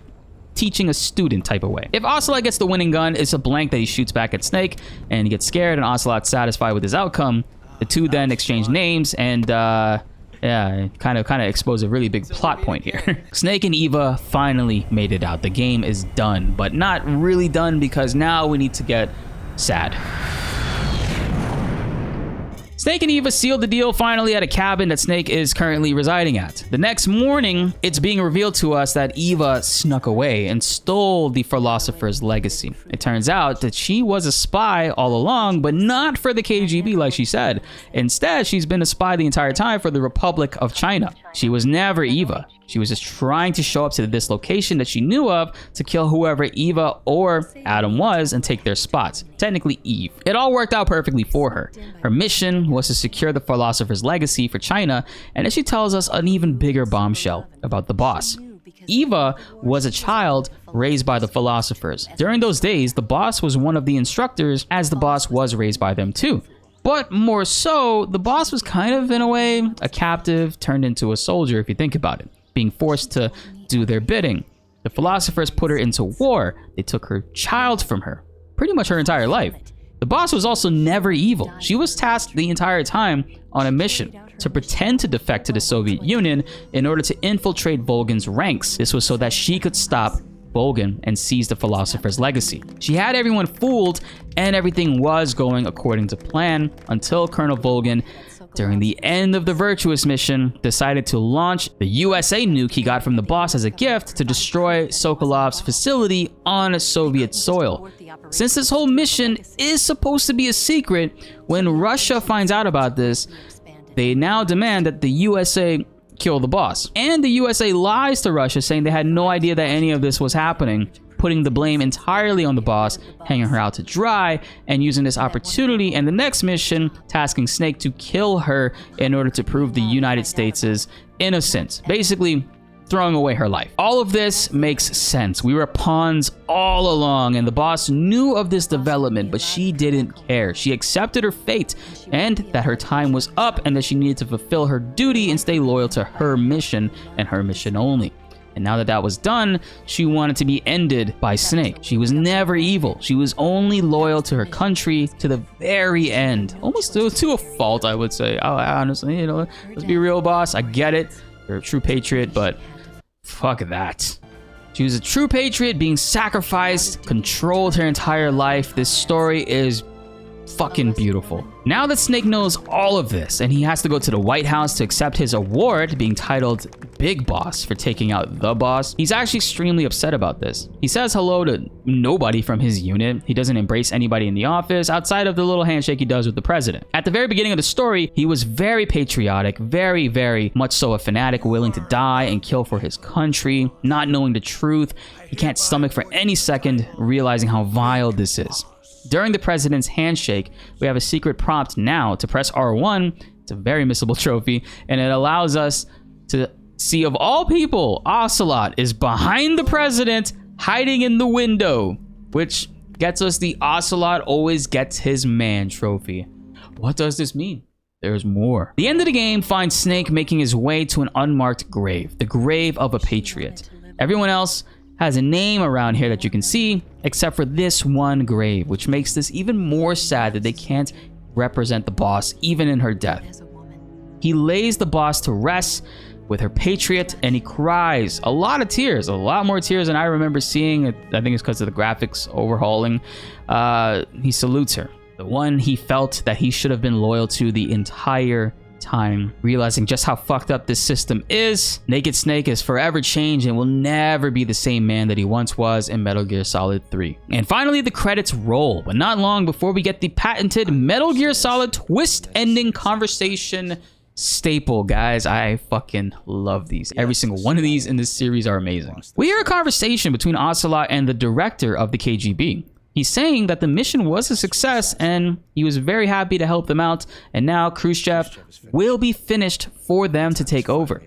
teaching a student type of way. If Ocelot gets the winning gun, it's a blank that he shoots back at Snake, and he gets scared, and Ocelot's satisfied with his outcome. The two then exchange names, and yeah, kind of expose a really big plot point here. Snake and Eva finally made it out. The game is done, but not really done because now we need to get sad. Snake and Eva sealed the deal finally at a cabin that Snake is currently residing at. The next morning, it's being revealed to us that Eva snuck away and stole the philosopher's legacy. It turns out that she was a spy all along, but not for the KGB like she said. Instead, she's been a spy the entire time for the Republic of China. She was never Eva. She was just trying to show up to this location that she knew of to kill whoever Eva or Adam was and take their spots. Technically Eve. It all worked out perfectly for her. Her mission was to secure the philosopher's legacy for China, and then she tells us an even bigger bombshell about the boss. Eva was a child raised by the philosophers. During those days, the boss was one of the instructors, as the boss was raised by them too. But more so, the boss was kind of, in a way, a captive turned into a soldier if you think about it, being forced to do their bidding. The philosophers put her into war. They took her child from her, pretty much her entire life. The boss was also never evil. She was tasked the entire time on a mission to pretend to defect to the Soviet Union in order to infiltrate Volgan's ranks. This was so that she could stop Volgan and seize the philosopher's legacy. She had everyone fooled and everything was going according to plan until Colonel Volgan, during the end of the Virtuous mission, decided to launch the USA nuke he got from the boss as a gift to destroy Sokolov's facility on Soviet soil. Since this whole mission is supposed to be a secret, when Russia finds out about this, they now demand that the USA kill the boss. And the USA lies to Russia, saying they had no idea that any of this was happening, putting the blame entirely on the boss, hanging her out to dry, and using this opportunity and the next mission, tasking Snake to kill her in order to prove the United States' innocence. Basically, throwing away her life. All of this makes sense. We were pawns all along, and the boss knew of this development, but she didn't care. She accepted her fate and that her time was up and that she needed to fulfill her duty and stay loyal to her mission and her mission only. And now that that was done, she wanted to be ended by Snake. She was never evil. She was only loyal to her country to the very end. Almost to a fault, I would say. Honestly, you know, let's be real, boss. I get it. You're a true patriot, but fuck that. She was a true patriot being sacrificed, controlled her entire life. This story is fucking beautiful. Now that Snake knows all of this and he has to go to the White House to accept his award, being titled Big Boss for taking out the boss, he's actually extremely upset about this. He says hello to nobody from his unit. He doesn't embrace anybody in the office outside of the little handshake he does with the president. At the very beginning of the story, he was very patriotic, very, very much so a fanatic, willing to die and kill for his country, not knowing the truth. He can't stomach for any second realizing how vile this is. During the president's handshake, we have a secret prompt now to press R1. It's a very missable trophy, and it allows us to see, of all people, Ocelot is behind the president, hiding in the window, which gets us the Ocelot always gets his man trophy. What does this mean? There's more. The end of the game finds Snake making his way to an unmarked grave, the grave of a patriot. Everyone else has a name around here that you can see, except for this one grave, which makes this even more sad that they can't represent the boss even in her death. He lays the boss to rest with her patriot, and he cries a lot of tears, a lot more tears than I remember seeing. I think it's because of the graphics overhauling. He salutes her, the one he felt that he should have been loyal to the entire time. Realizing just how fucked up this system is, Naked Snake is forever changed and will never be the same man that he once was in Metal Gear Solid 3. And finally, the credits roll, but not long before we get the patented Metal Gear Solid twist ending conversation staple. Guys, I fucking love these. Every single one of these in this series are amazing. We hear a conversation between Ocelot and the director of the KGB. He's saying that the mission was a success and he was very happy to help them out, and now Khrushchev will be finished for them to take over.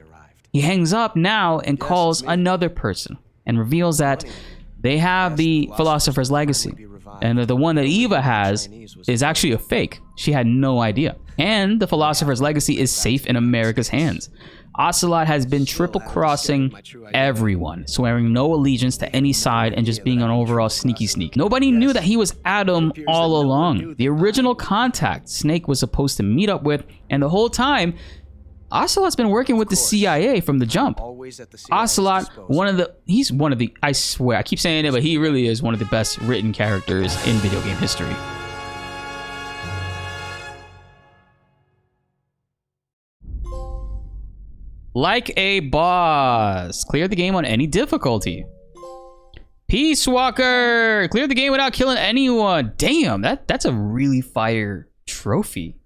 He hangs up now and calls another person and reveals that they have the Philosopher's Legacy, and the one that Eva has is actually a fake. She had no idea. And the Philosopher's Legacy is safe in America's hands. Ocelot has been triple-crossing everyone, swearing no allegiance to any side and just being an overall sneaky sneak. Nobody knew that he was Adam all along, the original contact Snake was supposed to meet up with, and the whole time, Ocelot's been working with the CIA from the jump. Ocelot, he's one of the, I swear, I keep saying it, but he really is one of the best written characters in video game history. Like a boss. Clear the game on any difficulty. Peace Walker. Clear the game without killing anyone. Damn, that's a really fire trophy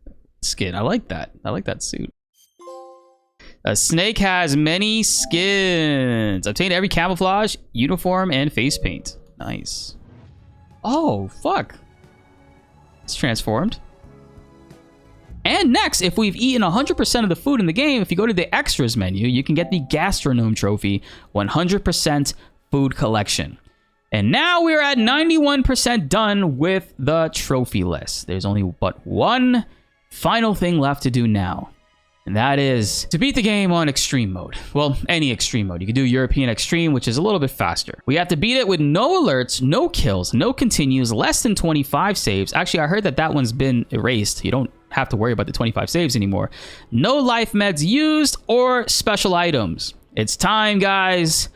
skin. I like that. I like that suit. A Snake has many skins. Obtain every camouflage, uniform, and face paint. Nice. Oh, fuck. It's transformed. And next, if we've eaten 100% of the food in the game, if you go to the extras menu, you can get the Gastronome Trophy 100% food collection. And now we're at 91% done with the trophy list. There's only but one final thing left to do now. And that is to beat the game on extreme mode. Well, any extreme mode. You can do European extreme, which is a little bit faster. We have to beat it with no alerts, no kills, no continues, less than 25 saves. Actually, I heard that that one's been erased. You don't have to worry about the 25 saves anymore. No life meds used or special items. It's time, guys,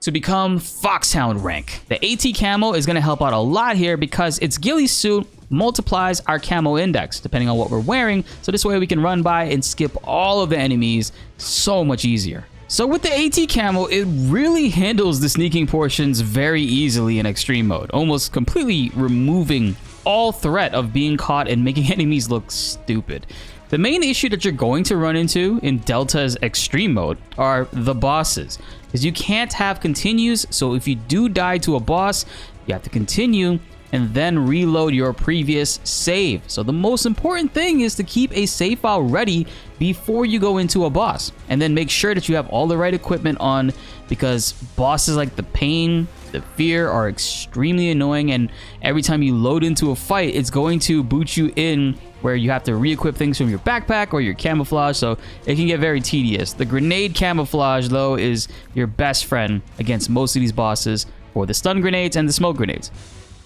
to become Foxhound rank. The AT camo is going to help out a lot here because its ghillie suit multiplies our camo index depending on what we're wearing, so this way we can run by and skip all of the enemies so much easier. So with the AT camo, it really handles the sneaking portions very easily in extreme mode, almost completely removing all threat of being caught and making enemies look stupid. The main issue that you're going to run into in Delta's extreme mode are the bosses, because you can't have continues. So if you do die to a boss, you have to continue and then reload your previous save. So the most important thing is to keep a save file ready before you go into a boss, and then make sure that you have all the right equipment on, because bosses like the Pain, the Fear are extremely annoying, and every time you load into a fight, it's going to boot you in where you have to re-equip things from your backpack or your camouflage, so it can get very tedious. The grenade camouflage, though, is your best friend against most of these bosses for the stun grenades and the smoke grenades.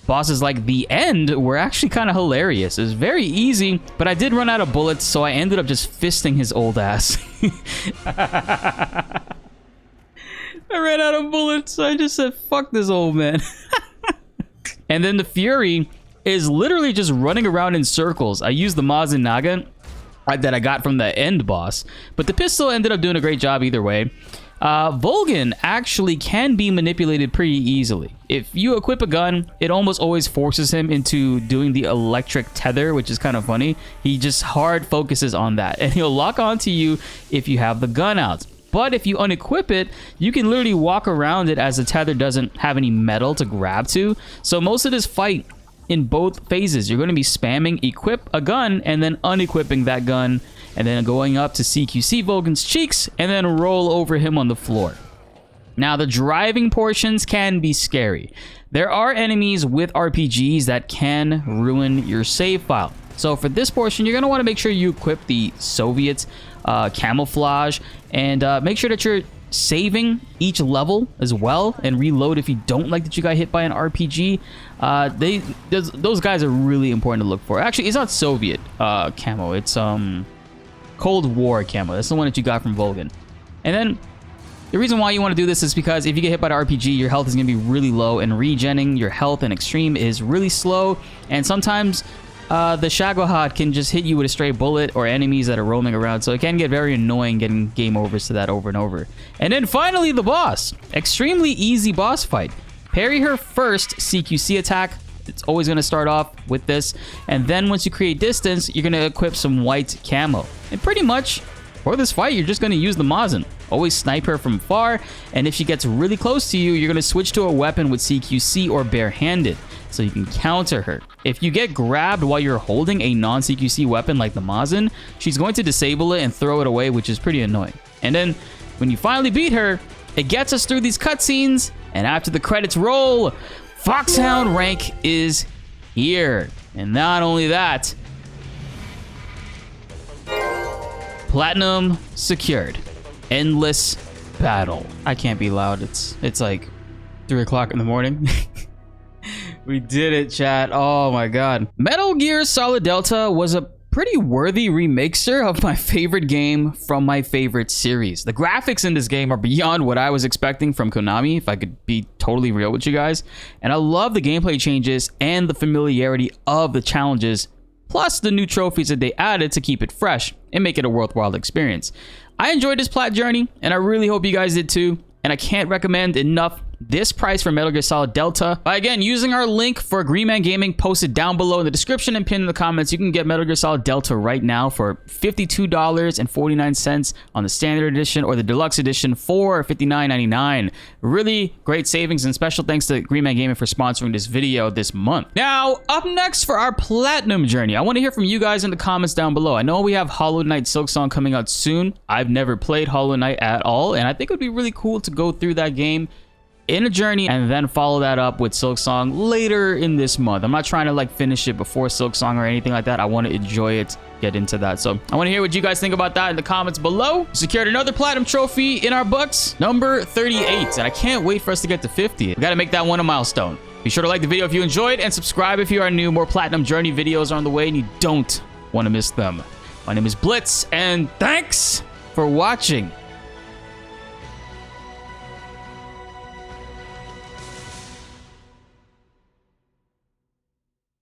Bosses like the End were actually kind of hilarious. It was very easy, but I did run out of bullets, so I ended up just fisting his old ass. I ran out of bullets, so I just said, fuck this old man. And then the Fury is literally just running around in circles. I used the Mazin Naga that I got from the End boss, but the pistol ended up doing a great job either way. Volgin actually can be manipulated pretty easily. If you equip a gun, it almost always forces him into doing the electric tether, which is kind of funny. He just hard focuses on that, and he'll lock onto you if you have the gun out. But if you unequip it, you can literally walk around it, as the tether doesn't have any metal to grab to. So most of this fight in both phases, you're going to be spamming equip a gun and then unequipping that gun, and then going up to CQC Volgin's cheeks and then roll over him on the floor. Now, the driving portions can be scary. There are enemies with RPGs that can ruin your save file. So for this portion, you're going to want to make sure you equip the Soviet camouflage, and make sure that you're saving each level as well, and reload if you don't like that you got hit by an RPG. Those guys are really important to look for. Actually, it's not Soviet camo. It's Cold War camo. That's the one that you got from Volgin. And then the reason why you want to do this is because if you get hit by the RPG, your health is going to be really low, and regenning your health in extreme is really slow. And sometimes the Shagohod can just hit you with a stray bullet, or enemies that are roaming around, so it can get very annoying getting game overs to that over and over. And then finally, the boss. Extremely easy boss fight. Parry her first CQC attack. It's always going to start off with this, and then once you create distance, you're going to equip some white camo. And pretty much for this fight, you're just going to use the Mazin. Always snipe her from far, and if she gets really close to you, you're going to switch to a weapon with CQC or barehanded, so you can counter her. If you get grabbed while you're holding a non-CQC weapon like the Mazin, she's going to disable it and throw it away, which is pretty annoying. And then when you finally beat her, it gets us through these cutscenes, and after the credits roll, Foxhound rank is here. And not only that, Platinum secured. Endless battle. I can't be loud. It's like 3 o'clock in the morning. We did it, chat. Oh my god. Metal Gear Solid Delta was a pretty worthy remixer of my favorite game from my favorite series. The graphics in this game are beyond what I was expecting from Konami, if I could be totally real with you guys. And I love the gameplay changes and the familiarity of the challenges, plus the new trophies that they added to keep it fresh and make it a worthwhile experience. I enjoyed this plat journey, and I really hope you guys did too. And I can't recommend enough this price for Metal Gear Solid Delta. Again, using our link for Green Man Gaming posted down below in the description and pinned in the comments, you can get Metal Gear Solid Delta right now for $52.49 on the standard edition, or the deluxe edition for $59.99. Really great savings, and special thanks to Green Man Gaming for sponsoring this video this month. Now, up next for our platinum journey, I want to hear from you guys in the comments down below. I know we have Hollow Knight Silksong coming out soon. I've never played Hollow Knight at all, and I think it would be really cool to go through that game in a journey and then follow that up with Silksong later in this month. I'm not trying to like finish it before Silksong or anything like that. I want to enjoy it, get into that. So I want to hear what you guys think about that in the comments below. Secured another platinum trophy in our books, number 38, and I can't wait for us to get to 50. We got to make that one a milestone. Be sure to like the video if you enjoyed, and subscribe if you are new. More platinum journey videos are on the way, and you don't want to miss them. My name is BltzZ, and thanks for watching.